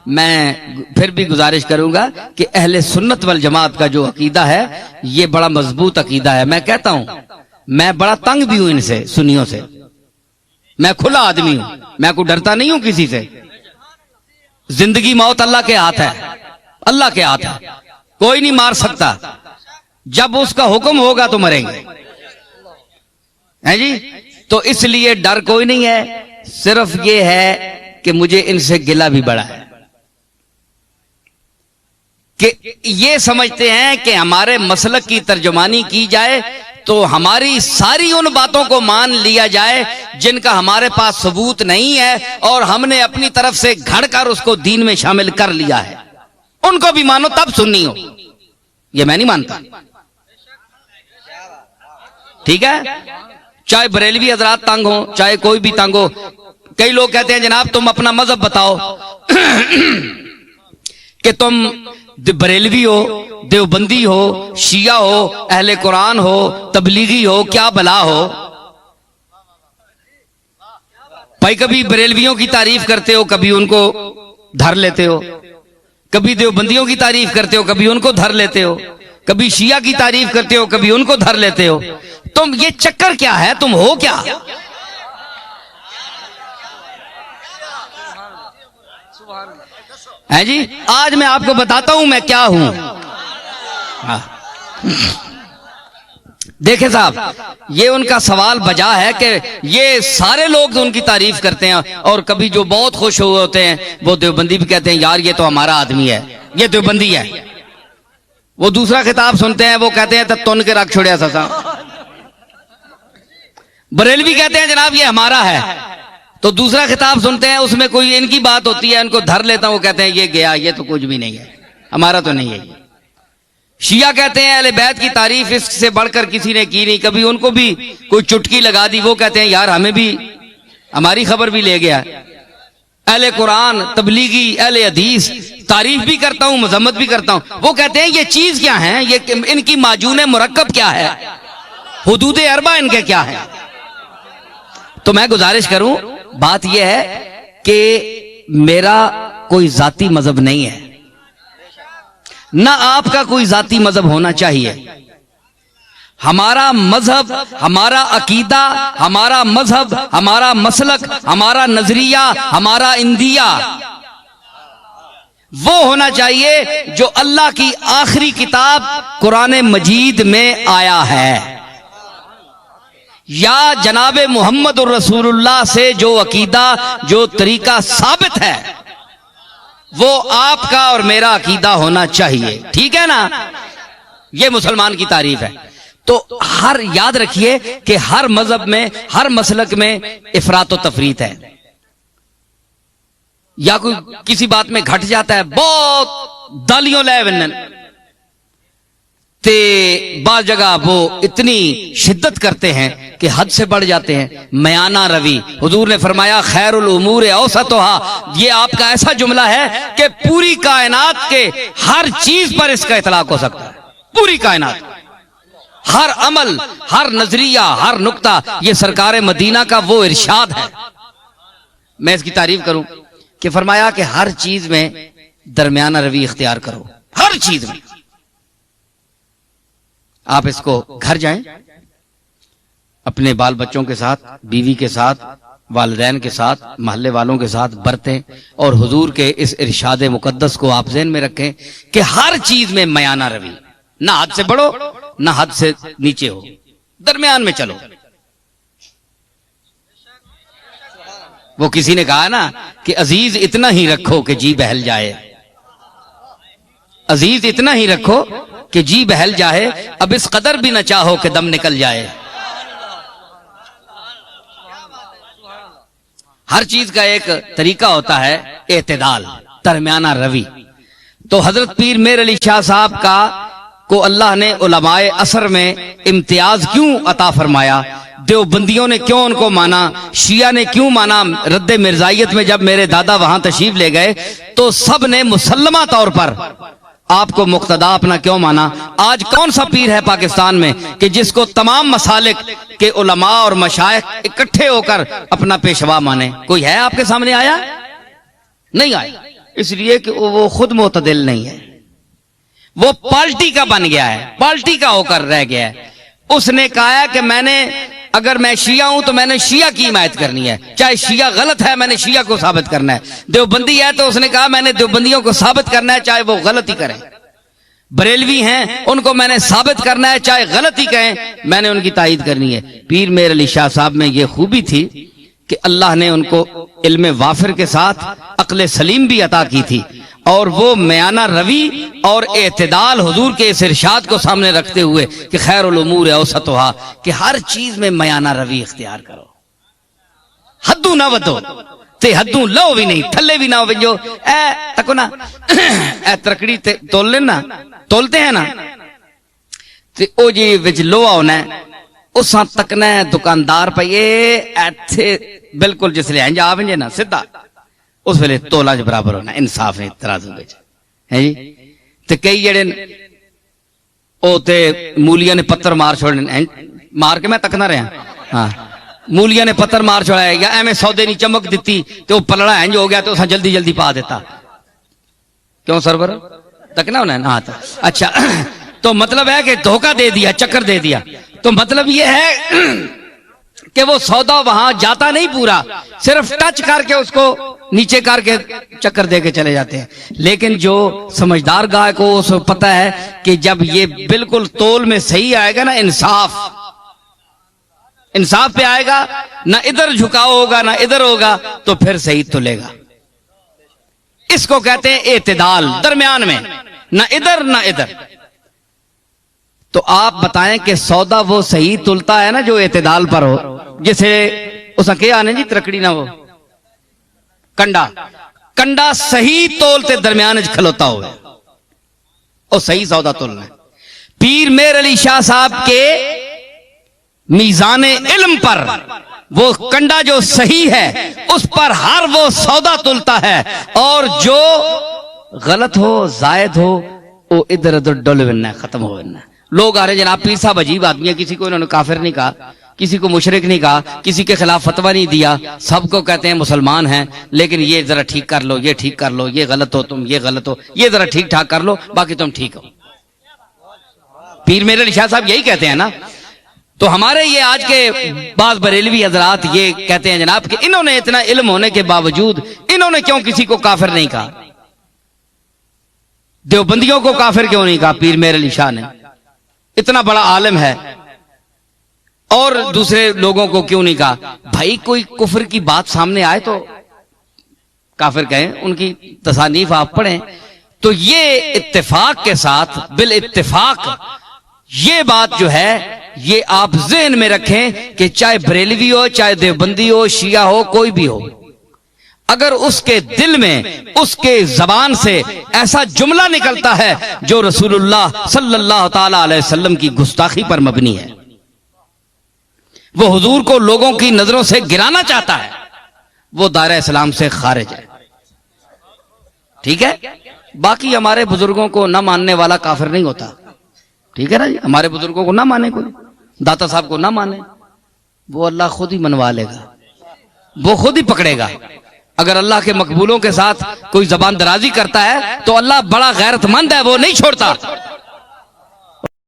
میں پھر بھی گزارش کروں گا کہ اہل سنت والجماعت کا جو عقیدہ ہے یہ بڑا مضبوط عقیدہ ہے. میں کہتا ہوں میں بڑا تنگ بھی ہوں ان سے, سنیوں سے. میں کھلا آدمی ہوں, میں کوئی ڈرتا نہیں ہوں کسی سے. زندگی موت اللہ کے ہاتھ ہے, اللہ کے ہاتھ ہے, کوئی نہیں مار سکتا. جب اس کا حکم ہوگا تو مریں گے, ہے جی. تو اس لیے ڈر کوئی نہیں ہے, صرف یہ ہے کہ مجھے ان سے گلہ بھی بڑا ہے کہ یہ سمجھتے ہیں کہ ہمارے مسلک کی ترجمانی کی جائے تو ہماری ساری ان باتوں کو مان لیا جائے جن کا ہمارے پاس ثبوت نہیں ہے, اور ہم نے اپنی طرف سے گھڑ کر اس کو دین میں شامل کر لیا ہے. ان کو بھی مانو تب سنی ہو, یہ میں نہیں مانتا. ٹھیک ہے, چاہے بریلوی حضرات تنگ ہو, چاہے کوئی بھی تنگ ہو. کئی لوگ کہتے ہیں جناب تم اپنا مذہب بتاؤ کہ تم بریلوی ہو, دیوبندی ہو, شیعہ ہو, اہل قرآن ہو, تبلیغی ہو, کیا بلا ہو. بھائی کبھی بریلویوں کی تعریف کرتے ہو, کبھی ان کو دھر لیتے ہو, کبھی دیوبندیوں کی تعریف کرتے ہو, کبھی ان کو دھر لیتے ہو, کبھی شیعہ کی تعریف کرتے ہو, کبھی ان کو دھر لیتے ہو. تم یہ چکر کیا ہے, تم ہو کیا؟ ہے جی, آج میں آپ کو بتاتا ہوں میں کیا ہوں. دیکھیں صاحب, یہ ان کا سوال بجا ہے کہ یہ سارے لوگ ان کی تعریف کرتے ہیں, اور کبھی جو بہت خوش ہوئے ہوتے ہیں وہ دیوبندی بھی کہتے ہیں یار یہ تو ہمارا آدمی ہے, یہ دیوبندی ہے. وہ دوسرا خطاب سنتے ہیں, وہ کہتے ہیں تن کے رکھ چھوڑیا سسا. بریلوی کہتے ہیں جناب یہ ہمارا ہے, تو دوسرا خطاب سنتے ہیں اس میں کوئی ان کی بات ہوتی ہے, ان کو دھر لیتا ہوں, وہ کہتے ہیں یہ گیا, یہ تو کچھ بھی نہیں ہے, ہمارا تو نہیں ہے. شیعہ کہتے ہیں اہل بیت کی تعریف اس سے بڑھ کر کسی نے کی نہیں, کبھی ان کو بھی کوئی چٹکی لگا دی, وہ کہتے ہیں یار ہمیں بھی ہماری خبر بھی لے گیا. اہل قرآن, تبلیغی, اہل حدیث تعریف بھی کرتا ہوں, مذمت بھی کرتا ہوں, وہ کہتے ہیں یہ چیز کیا ہے, یہ ان کی معجون مرکب کیا ہے, حدود اربع ان کے کیا ہے. تو میں گزارش کروں, بات یہ ہے کہ میرا کوئی ذاتی مذہب نہیں ہے, نہ آپ کا کوئی ذاتی مذہب ہونا چاہیے. ہمارا مذہب, ہمارا عقیدہ, ہمارا مذہب, ہمارا مسلک, ہمارا نظریہ, ہمارا اندیہ وہ ہونا چاہیے جو اللہ کی آخری کتاب قرآن مجید میں آیا ہے, یا جناب محمد الرسول اللہ سے جو عقیدہ, جو طریقہ ثابت ہے وہ آپ کا اور میرا عقیدہ ہونا چاہیے. ٹھیک ہے نا, یہ مسلمان کی تعریف ہے. تو ہر یاد رکھیے کہ ہر مذہب میں, ہر مسلک میں افراط و تفریط ہے, یا کوئی کسی بات میں گھٹ جاتا ہے, بہت دالیوں لے ونن تے بعض جگہ وہ اتنی شدت کرتے ہیں کہ حد سے بڑھ جاتے ہیں. میانہ روی, حضور نے فرمایا خیر الامور اوسطھا, یہ آپ کا ایسا جملہ ہے کہ پوری کائنات کے ہر چیز پر اس کا اطلاق ہو سکتا ہے, پوری کائنات, ہر عمل, ہر نظریہ, ہر نقطہ. یہ سرکار مدینہ کا وہ ارشاد ہے. میں اس کی تعریف کروں کہ فرمایا کہ ہر چیز میں درمیانہ روی اختیار کرو, ہر چیز میں. آپ اس کو گھر جائیں, اپنے بال بچوں کے ساتھ, بیوی کے ساتھ, والدین کے ساتھ, محلے والوں کے ساتھ برتیں, اور حضور کے اس ارشاد مقدس کو آپ ذہن میں رکھیں کہ ہر چیز میں میانہ روی, نہ حد سے بڑھو نہ حد سے نیچے ہو, درمیان میں چلو. وہ کسی نے کہا نا کہ عزیز اتنا ہی رکھو کہ جی بہل جائے, عزیز اتنا ہی رکھو کہ جی بہل جائے, اب اس قدر بھی نہ چاہو کہ دم نکل جائے. ہر چیز کا ایک طریقہ ہوتا ہے اعتدال, درمیانہ روی. تو حضرت پیر میر علی شاہ صاحب کا کو اللہ نے علماء عصر میں امتیاز کیوں عطا فرمایا, دیوبندیوں نے کیوں ان کو مانا, شیعہ نے کیوں مانا. رد مرزائیت میں جب میرے دادا وہاں تشریف لے گئے تو سب نے مسلمہ طور پر آپ کو مقتدا اپنا کیوں مانا. آج کون سا پیر ہے پاکستان میں کہ جس کو تمام مسالک کے علماء اور مشائخ اکٹھے ہو کر اپنا پیشوا مانے؟ کوئی ہے آپ کے سامنے آیا؟ نہیں آیا. اس لیے کہ وہ خود معتدل نہیں ہے، وہ پارٹی کا بن گیا ہے، پارٹی کا ہو کر رہ گیا ہے۔ اس نے کہا ہے کہ اگر میں شیعہ ہوں تو میں نے شیعہ کی حمایت کرنی ہے، چاہے شیعہ غلط ہے میں نے شیعہ کو ثابت کرنا ہے، دیوبندی ہے تو اس نے کہا میں نے دیوبندیوں کو ثابت کرنا ہے چاہے وہ غلطی کریں، بریلوی ہیں ان کو میں نے ثابت کرنا ہے چاہے غلطی کہیں، میں نے ان کی تائید کرنی ہے۔ پیر میر علی شاہ صاحب میں یہ خوبی تھی کہ اللہ نے ان کو علم وافر کے ساتھ عقل سلیم بھی عطا کی تھی، اور وہ میانہ روی اور اعتدال حضور کے اس ارشاد کو سامنے رکھتے ہوئے کہ خیر الامور اوسطھا، کہ ہر چیز میں میانہ روی اختیار کرو، حدوں نہ ودو تے حدوں لو بھی نہیں، تھلے بھی نہ ہو جو اے تکو نا اے ترکڑی تے تول لینا، تولتے ہیں نا تے او جی وچ لوہا ہونا ہے اساں تکنا ہے دکاندار پئیے ایتھے بالکل جس لے انج آونجے نا سیدھا اس ویلے تولا جو برابر ہونا، انصاف نہیں ترازو وچ ہے جی۔ تے کئی جڑے او تے مولیاں نے پتھر مار چھوڑنے، مار کے میں تکنا رہا ہاں، مولیاں نے پتھر مار چھوڑایا یا ایویں سودے نہیں چمک دیتی تے او پلڑا انج ہو گیا تو اساں جلدی جلدی پا دیتا، کیوں سرور تکنا ہونا ہے نا؟ اچھا تو مطلب ہے کہ دھوکہ دے دیا، چکر دے دیا، تو مطلب یہ ہے کہ وہ سودا وہاں جاتا نہیں پورا، صرف ٹچ کر کے اس کو نیچے کر کے چکر دے کے چلے جاتے ہیں۔ لیکن جو سمجھدار گاہ کو اس کو پتہ ہے کہ جب یہ بالکل تول میں صحیح آئے گا نا، انصاف پہ آئے گا، نہ ادھر جھکاؤ ہوگا نہ ادھر ہوگا، تو پھر صحیح تلے گا۔ اس کو کہتے ہیں اعتدال، درمیان میں نہ ادھر نہ ادھر۔ تو آپ بتائیں کہ سودا وہ صحیح تلتا ہے نا جو اعتدال پر ہو، جسے اس کے آنے جی ترکڑی نہ ہو، کنڈا صحیح تولتے درمیان کھلوتا ہوئے اور صحیح سودا تولنا ہے۔ پیر میر علی شاہ صاحب کے میزان علم پر وہ کنڈا جو صحیح ہے اس پر ہر وہ سودا تلتا ہے، اور جو غلط ہو زائد ہو وہ ادھر ادھر ڈول بننا ہے، ختم ہو بننا ہے۔ لوگ آ رہے جناب پیر صاحب عجیب آدمی ہے، کسی کو انہوں نے کافر نہیں کہا، کسی کو مشرک نہیں کہا، کسی کے خلاف فتویٰ نہیں دیا، سب کو کہتے ہیں مسلمان ہیں، لیکن یہ ذرا ٹھیک کر لو، یہ ٹھیک کر لو، یہ غلط ہو تم، یہ غلط ہو، یہ ذرا ٹھیک ٹھاک کر لو، باقی تم ٹھیک ہو۔ پیر میر علی شاہ صاحب یہی کہتے ہیں نا۔ تو ہمارے یہ آج کے بعض بریلوی حضرات یہ کہتے ہیں جناب کہ انہوں نے اتنا علم ہونے کے باوجود انہوں نے کیوں کسی کو کافر نہیں کہا، دیوبندیوں کو کافر کیوں نہیں کہا پیر میر علی شاہ نے، اتنا بڑا عالم ہے، اور دوسرے لوگوں کو کیوں نہیں کہا؟ بھائی کوئی کفر کی بات سامنے آئے تو کافر کہیں، ان کی تصانیف آپ پڑھیں تو یہ اتفاق کے ساتھ بالاتفاق یہ بات جو ہے یہ آپ ذہن میں رکھیں کہ چاہے بریلوی ہو، چاہے دیوبندی ہو، شیعہ ہو، کوئی بھی ہو، اگر اس کے دل میں اس کے زبان سے ایسا جملہ نکلتا ہے جو رسول اللہ صلی اللہ تعالی علیہ وسلم کی گستاخی پر مبنی ہے، وہ حضور کو لوگوں کی نظروں سے گرانا چاہتا ہے، وہ دائرہ اسلام سے خارج ہے۔ ٹھیک ہے، باقی ہمارے بزرگوں کو نہ ماننے والا کافر نہیں ہوتا، ٹھیک ہے نا جی، ہمارے بزرگوں کو نہ مانے، کوئی داتا صاحب کو نہ مانے، وہ اللہ خود ہی منوا لے گا، وہ خود ہی پکڑے گا۔ اگر اللہ کے مقبولوں کے ساتھ کوئی زبان درازی کرتا ہے تو اللہ بڑا غیرت مند ہے، وہ نہیں چھوڑتا۔